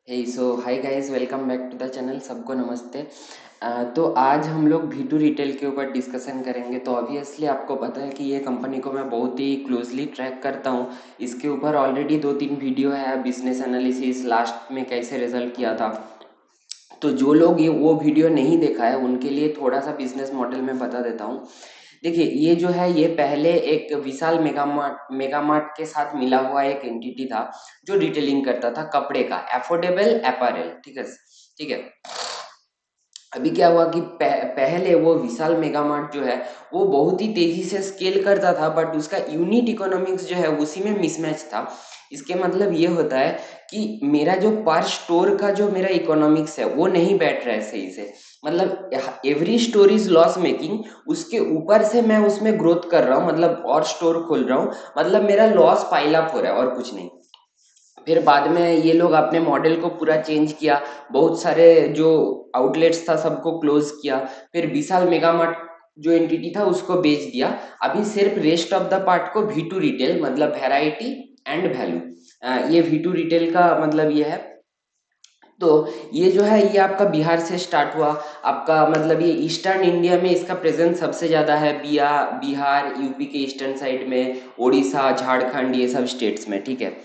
Hey so hi guys, welcome back to the channel. सबको नमस्ते। तो आज हम लोग वी टू रिटेल के ऊपर डिस्कशन करेंगे। तो ऑब्वियसली आपको पता है कि ये कंपनी को मैं बहुत ही क्लोजली ट्रैक करता हूँ। इसके ऊपर ऑलरेडी 2-3 वीडियो है, बिजनेस एनालिसिस, लास्ट में कैसे रिजल्ट किया था। तो जो लोग ये वो वीडियो नहीं देखा है उनके लिए थोड़ा सा बिजनेस मॉडल मैं बता देता हूँ। देखिए, ये जो है ये पहले एक विशाल मेगा मार्ट के साथ मिला हुआ एक एंटिटी था जो रिटेलिंग करता था कपड़े का, अफोर्डेबल अपैरल। ठीक है, ठीक है। अभी क्या हुआ कि पहले वो विशाल मेगा मार्ट जो है वो बहुत ही तेजी से स्केल करता था, बट उसका यूनिट इकोनॉमिक्स जो है उसी में मिसमैच था। इसके मतलब ये होता है कि मेरा जो पर स्टोर का जो मेरा इकोनॉमिक्स है वो नहीं बैठ रहा है सही से। मतलब every store is loss making, उसके ऊपर से मैं उसमें ग्रोथ कर रहा हूँ, मतलब और स्टोर खोल रहा हूँ, मतलब मेरा लॉस पाइल अप हो रहा है और कुछ नहीं। फिर बाद में ये लोग अपने मॉडल को पूरा चेंज किया, बहुत सारे जो आउटलेट्स था सबको क्लोज किया। फिर विशाल मेगामार्ट जो एंटिटी था उसको बेच दिया। अभी सिर्फ रेस्ट ऑफ द पार्ट को वी टू रिटेल, मतलब वेराइटी एंड वैल्यू, ये वी टू रिटेल का मतलब ये है। तो ये जो है ये आपका बिहार से स्टार्ट हुआ। आपका मतलब ये ईस्टर्न इंडिया में इसका प्रेजेंस सबसे ज्यादा है, बिहार यूपी के ईस्टर्न साइड में, उड़ीसा, झारखंड, ये सब स्टेट्स में। ठीक है,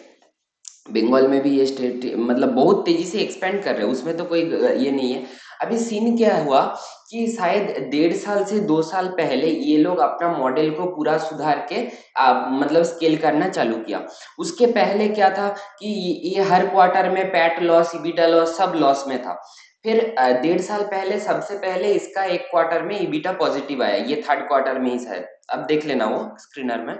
बंगाल में भी ये स्टेट मतलब बहुत तेजी से एक्सपेंड कर रहे हैं, उसमें तो कोई ये नहीं है। अभी सीन क्या हुआ कि शायद 1.5 साल से 2 साल पहले ये लोग अपना मॉडल को पूरा सुधार के मतलब स्केल करना चालू किया। उसके पहले क्या था कि ये हर क्वार्टर में पैट लॉस, ईबिटा लॉस, सब लॉस में था। फिर 1.5 साल पहले सबसे पहले इसका एक क्वार्टर में ईबिटा पॉजिटिव आया, ये थर्ड क्वार्टर में ही शायद, अब देख लेना वो स्क्रीनर में।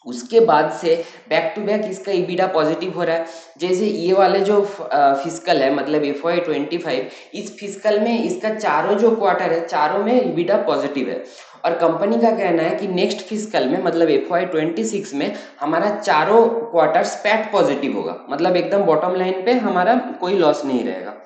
उसके बाद से बैक टू बैक इसका ईबिटा पॉजिटिव हो रहा है। जैसे ये वाले जो फिस्कल है, मतलब FY 25, इस फिस्कल में इसका चारों जो क्वार्टर है चारों में ईबिटा पॉजिटिव है। और कंपनी का कहना है कि नेक्स्ट फिस्कल में मतलब FY 26 में हमारा चारों क्वार्टर्स पैट पॉजिटिव होगा, मतलब एकदम बॉटम लाइन पे हमारा कोई लॉस नहीं रहेगा।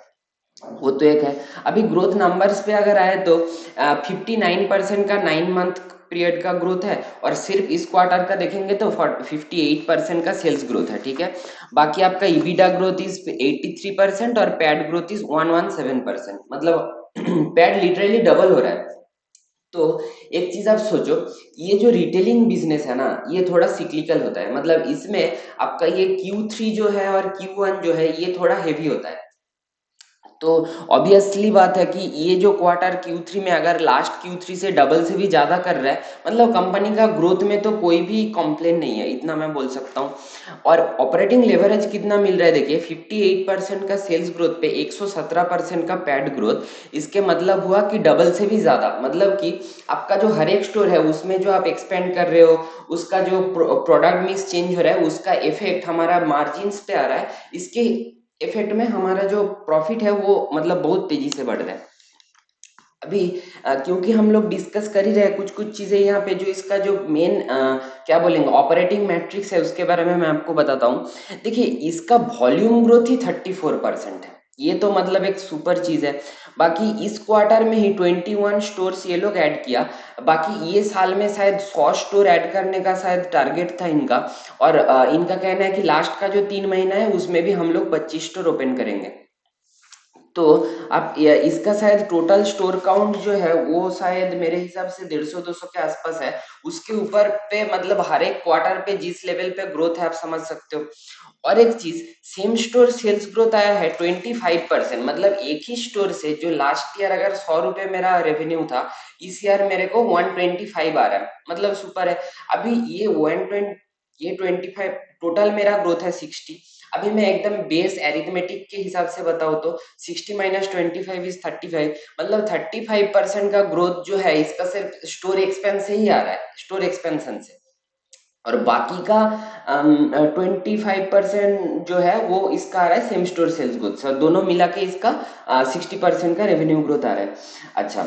वो तो एक है। अभी ग्रोथ नंबर्स पे अगर आए तो 59% का 9 मंथ पीरियड का ग्रोथ है, और सिर्फ इस क्वार्टर का देखेंगे तो 58% का सेल्स ग्रोथ है। ठीक है, बाकी आपका ईबिटा ग्रोथ इज 83% और पैड ग्रोथ इज 117%, मतलब पैड लिटरली डबल हो रहा है। तो एक चीज आप सोचो, ये जो रिटेलिंग बिजनेस है ना ये थोड़ा सिक्लिकल होता है, मतलब इसमें आपका ये Q3 जो है और Q1 जो है ये थोड़ा हेवी होता है। तो ऑब्वियसली बात है कि ये जो क्वार्टर Q3 में अगर लास्ट Q3 से डबल से भी ज्यादा कर रहा है, मतलब कंपनी का ग्रोथ में तो कोई भी कंप्लेन नहीं है, इतना मैं बोल सकता हूँ। और ऑपरेटिंग लेवरेज कितना मिल रहा है देखिए, 58% का सेल्स ग्रोथ पे 117% का पैड ग्रोथ। इसके मतलब हुआ कि डबल से भी ज्यादा, मतलब कि आपका जो हर एक स्टोर है उसमें जो आप एक्सपेंड कर रहे हो, उसका जो प्रोडक्ट मिक्स चेंज हो रहा है उसका इफेक्ट हमारा मार्जिन पे आ रहा है। इसके इफेक्ट में हमारा जो प्रॉफिट है वो मतलब बहुत तेजी से बढ़ रहा है। अभी क्योंकि हम लोग डिस्कस कर ही रहे हैं कुछ कुछ चीजें यहाँ पे, जो इसका जो मेन क्या बोलेंगे ऑपरेटिंग मैट्रिक्स है उसके बारे में मैं आपको बताता हूँ। देखिए, इसका वॉल्यूम ग्रोथ ही 34% है, ये तो मतलब एक सुपर चीज है। बाकी इस क्वार्टर में ही 21 स्टोर्स ये लोग ऐड किया। बाकी ये साल में शायद 100 स्टोर ऐड करने का शायद टारगेट था इनका। और इनका कहना है कि लास्ट का जो 3 महीना है उसमें भी हम लोग 25 स्टोर ओपन करेंगे। तो आप इसका शायद टोटल स्टोर काउंट जो है वो शायद मेरे हिसाब से 150-200 के आसपास है। उसके ऊपर पे मतलब हर एक क्वार्टर पे जिस लेवल पे ग्रोथ है आप समझ सकते हो। और एक चीज, सेम स्टोर सेल्स ग्रोथ आया है 25%, मतलब एक ही स्टोर से जो लास्ट ईयर अगर 100 रुपए मेरा रेवेन्यू था, इस ईयर मेरे को 125 आ रहा है, मतलब सुपर है। अभी ये 120, ये 25, टोटल मेरा ग्रोथ है 60। अभी मैं एकदम बेस एरिथमेटिक के हिसाब से बताऊं तो 60 - 25 इज 35, मतलब 35% का ग्रोथ जो है इसका सिर्फ स्टोर एक्सपेंस से ही आ रहा है, स्टोर एक्सपेंशन से। और बाकी का 25% जो है वो इसका आ रहा है same store sales growth, sir दोनों मिला के इसका 60% का रेवेन्यू ग्रोथ आ रहा है। अच्छा,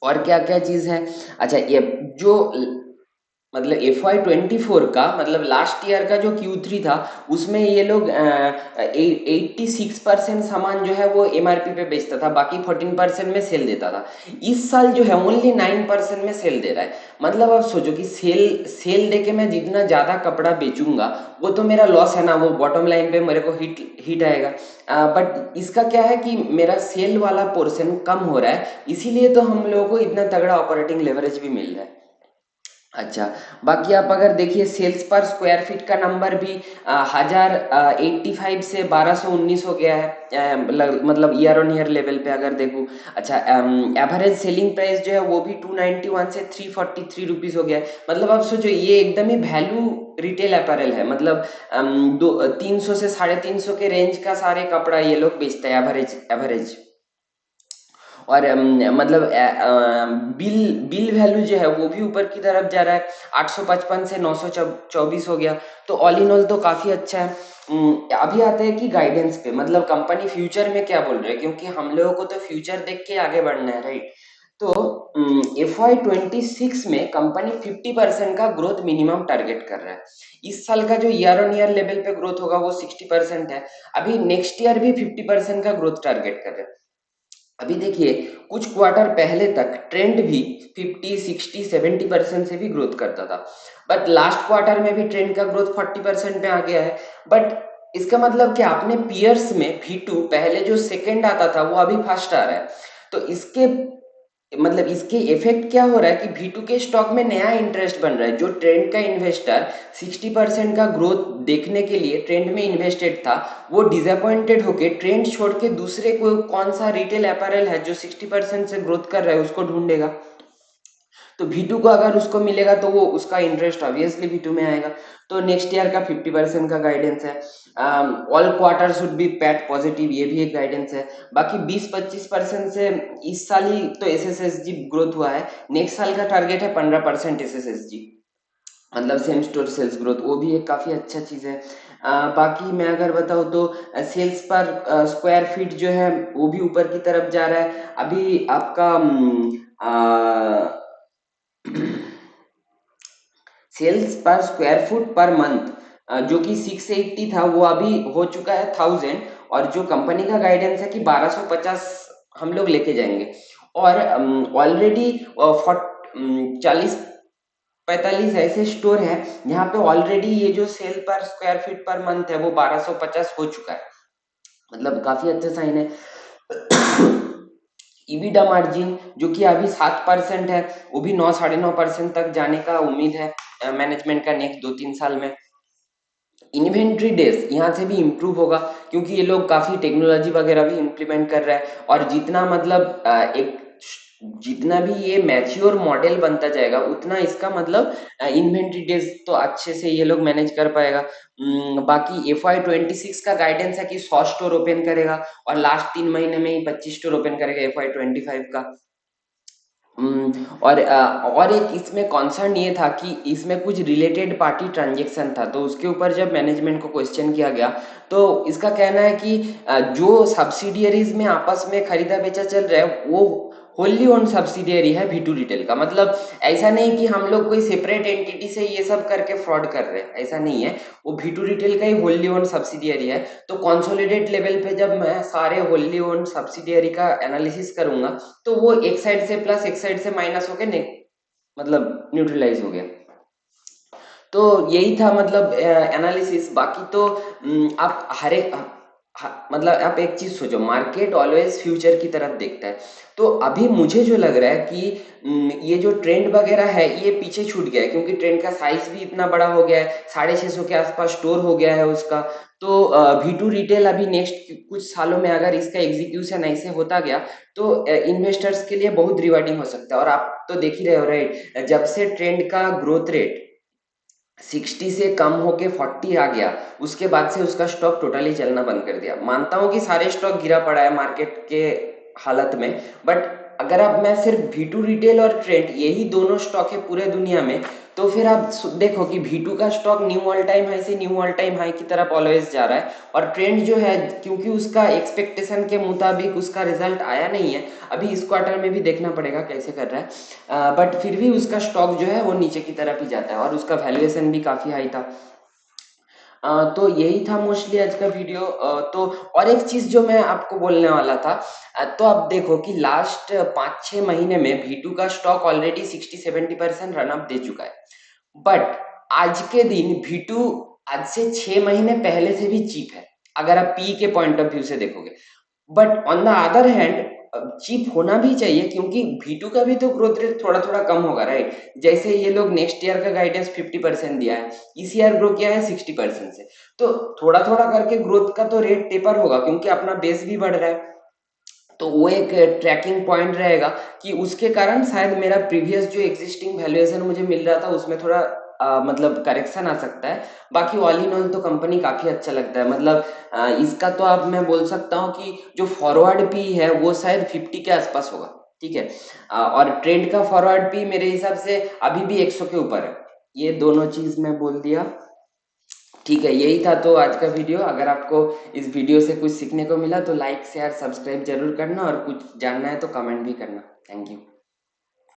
और क्या क्या चीज है। अच्छा, ये जो मतलब FY24 का मतलब लास्ट ईयर का जो Q3 था उसमें ये लोग 86% सामान जो है वो MRP पे बेचता था, बाकी 14% में सेल देता था। इस साल जो है ओनली 9% में सेल दे रहा है। मतलब आप सोचो कि सेल सेल दे के मैं जितना ज्यादा कपड़ा बेचूंगा वो तो मेरा लॉस है ना, वो बॉटम लाइन पे मेरे को हिट हिट आएगा। बट इसका क्या है कि मेरा सेल वाला पोर्शन कम हो रहा है, इसीलिए तो हम लोगों को इतना तगड़ा ऑपरेटिंग लेवरेज भी मिल रहा है। अच्छा, बाकी आप अगर देखिए सेल्स पर स्क्वायर फीट का नंबर भी 1085 से 1219 हो गया है। मतलब ईयर ऑन ईयर लेवल पे अगर देखूं। अच्छा, एवरेज सेलिंग प्राइस जो है वो भी 291 से 343 रुपीज हो गया है। मतलब आप सोचो ये एकदम ही वैल्यू रिटेल अपैरल है। मतलब 300 से 350 के रेंज का सारे कपड़ा ये लोग बेचते हैं एवरेज एवरेज। और मतलब बिल बिल वैल्यू जो है वो भी ऊपर की तरफ जा रहा है, 855 से 924 हो गया। तो ऑल इन ऑल तो काफी अच्छा है। अभी आते हैं कि गाइडेंस पे, मतलब कंपनी फ्यूचर में क्या बोल रही है, क्योंकि हम लोगों को तो फ्यूचर देख के आगे बढ़ना है, राइट। तो FY26 में कंपनी 50% का ग्रोथ मिनिमम टारगेट कर रहा है। इस साल का जो ईयर ऑन ईयर लेवल पे ग्रोथ होगा वो 60% है। अभी नेक्स्ट ईयर भी 50% का ग्रोथ टारगेट कर रहे हैं। अभी देखिए कुछ क्वार्टर पहले तक ट्रेंड भी 50, 60, 70% से भी ग्रोथ करता था। बट लास्ट क्वार्टर में भी ट्रेंड का ग्रोथ 40% पे आ गया है। बट इसका मतलब क्या, अपने पियर्स में V2 पहले जो सेकंड आता था वो अभी फर्स्ट आ रहा है। तो इसके मतलब इसके इफेक्ट क्या हो रहा है कि V2 के स्टॉक में नया इंटरेस्ट बन रहा है। जो ट्रेंड का इन्वेस्टर 60% का ग्रोथ देखने के लिए ट्रेंड में इन्वेस्टेड था, वो डिसअपॉइंटेड होके ट्रेंड छोड़ के दूसरे को कौन सा रिटेल अपैरल है जो 60% से ग्रोथ कर रहा है उसको ढूंढेगा। तो V2 को अगर उसको मिलेगा तो वो उसका इंटरेस्ट ऑब्वियसली V2 में आएगा। तो नेक्स्ट ईयर का 50% का गाइडेंस है। All quarter should be PAT positive, ये भी एक गाइडेंस है। बाकी 20-25% से इस साल ही तो SSSG ग्रोथ हुआ है। नेक्स्ट साल का टारगेट है 15% SSSG, मतलब सेम स्टोर सेल्स ग्रोथ, वो भी एक काफी अच्छा चीज है। बाकी मैं अगर बताऊँ तो सेल्स पर स्क्वायर फीट जो है वो भी ऊपर की तरफ जा रहा है। अभी आपका सेल्स पर स्क्वायर फुट पर मंथ जो कि 680 था वो अभी हो चुका है 1000। और जो कंपनी का गाइडेंस है कि 1250 हम लोग लेके जाएंगे। और ऑलरेडी 40 45 ऐसे स्टोर है जहाँ पे ऑलरेडी ये जो सेल पर स्क्वायर फीट पर मंथ है वो 1250 हो चुका है। मतलब काफी अच्छा साइन है। EBITDA मार्जिन जो कि अभी 7% है, वो भी 9-9.5% तक जाने का उम्मीद है मैनेजमेंट का नेक्स्ट 2-3 साल में। इन्वेंट्री डेज यहाँ से भी इम्प्रूव होगा, क्योंकि ये लोग काफी टेक्नोलॉजी वगैरह भी इम्प्लीमेंट कर रहा है। और जितना मतलब एक जितना भी ये मैच्योर मॉडल बनता जाएगा उतना इसका मतलब इन्वेंट्री डेज तो अच्छे से ये लोग मैनेज कर पाएगा। बाकी FY26 का गाइडेंस है कि 100 स्टोर ओपन करेगा, और लास्ट 3 महीने में ही 25 स्टोर ओपन करेगा FY25 का। और एक इसमें कॉन्सर्न ये था कि इसमें कुछ रिलेटेड पार्टी ट्रांजैक्शन था, तो उसके ऊपर जब मैनेजमेंट को क्वेश्चन किया गया तो इसका कहना है कि जो सब्सिडियरीज में आपस में खरीदा बेचा चल रहा है वो होली ओन सब्सिडियरी है V2 रिटेल का। मतलब ऐसा नहीं कि हम लोग कोई सेपरेट एंटिटी से ये सब करके फ्रॉड कर रहे हैं, ऐसा नहीं है। वो V2 रिटेल का ही होली ओन सब्सिडियरी है। तो कंसोलिडेट लेवल पे जब मैं सारे होली ओन सब्सिडियरी का एनालिसिस करूंगा तो वो एक साइड से प्लस एक साइड से माइनस होके मतलब न्यूट्रलाइज हो गया। तो यही था मतलब एनालिसिस। बाकी तो आप हर एक मतलब आप एक चीज सोचो, मार्केट ऑलवेज फ्यूचर की तरफ देखता है। तो अभी मुझे जो लग रहा है कि ये जो ट्रेंड वगैरह है ये पीछे छूट गया है, क्योंकि ट्रेंड का साइज भी इतना बड़ा हो गया है, 650 के आसपास स्टोर हो गया है उसका। तो V2 रिटेल अभी नेक्स्ट कुछ सालों में अगर इसका एग्जीक्यूशन ऐसे होता गया तो इन्वेस्टर्स के लिए बहुत रिवार्डिंग हो सकता है। और आप तो देख ही रहे हो, राइट, जब से ट्रेंड का ग्रोथ रेट 60 से कम होके 40 आ गया उसके बाद से उसका स्टॉक टोटली चलना बंद कर दिया। मानता हूं कि सारे स्टॉक गिरा पड़ा है मार्केट के हालत में, बट अगर अब मैं सिर्फ V2 रिटेल और ट्रेंड यही दोनों स्टॉक है पूरे दुनिया में, तो फिर आप देखो कि V2 का stock knew all time high से न्यू ऑल टाइम हाई की तरफ ऑलवेज जा रहा है, और ट्रेंड जो है क्योंकि उसका एक्सपेक्टेशन के मुताबिक उसका रिजल्ट आया नहीं है, अभी इस क्वार्टर में भी देखना पड़ेगा कैसे कर रहा है, बट फिर भी उसका स्टॉक जो है वो नीचे की तरफ ही जाता है और उसका वैल्यूएशन भी काफी हाई था। तो यही था मोस्टली आज का वीडियो। तो और एक चीज जो मैं आपको बोलने वाला था, तो आप देखो कि लास्ट 5-6 महीने में V2 का स्टॉक ऑलरेडी 60-70% रन अप दे चुका है, बट आज के दिन V2 आज से 6 महीने पहले से भी चीप है अगर आप पी के पॉइंट ऑफ व्यू से देखोगे। But on the other hand cheap होना भी चाहिए, क्योंकि V2 का भी तो ग्रोथ रेट थोड़ा थोड़ा कम होगा, राइट? जैसे ये लोग नेक्स्ट ईयर का गाइडेंस 50% दिया है, इस ईयर ग्रो किया है 60% से, तो थोड़ा थोड़ा करके ग्रोथ का तो रेट टेपर होगा क्योंकि अपना बेस भी बढ़ रहा है। तो वो एक ट्रैकिंग पॉइंट रहेगा कि उसके कारण शायद मेरा प्रीवियस जो एग्जिस्टिंग वैल्यूएशन मुझे मिल रहा था उसमें थोड़ा मतलब करेक्शन आ सकता है। बाकी ऑल इन ऑल तो कंपनी काफी अच्छा लगता है, मतलब इसका तो अब मैं बोल सकता हूँ कि जो फॉरवर्ड पी है वो शायद 50 के आसपास होगा, ठीक है। और ट्रेंड का फॉरवर्ड पी मेरे हिसाब से अभी भी 100 के ऊपर है। ये दोनों चीज मैं बोल दिया, ठीक है। यही था तो आज का वीडियो। अगर आपको इस वीडियो से कुछ सीखने को मिला तो लाइक शेयर सब्सक्राइब जरूर करना, और कुछ जानना है तो कमेंट भी करना। Thank you.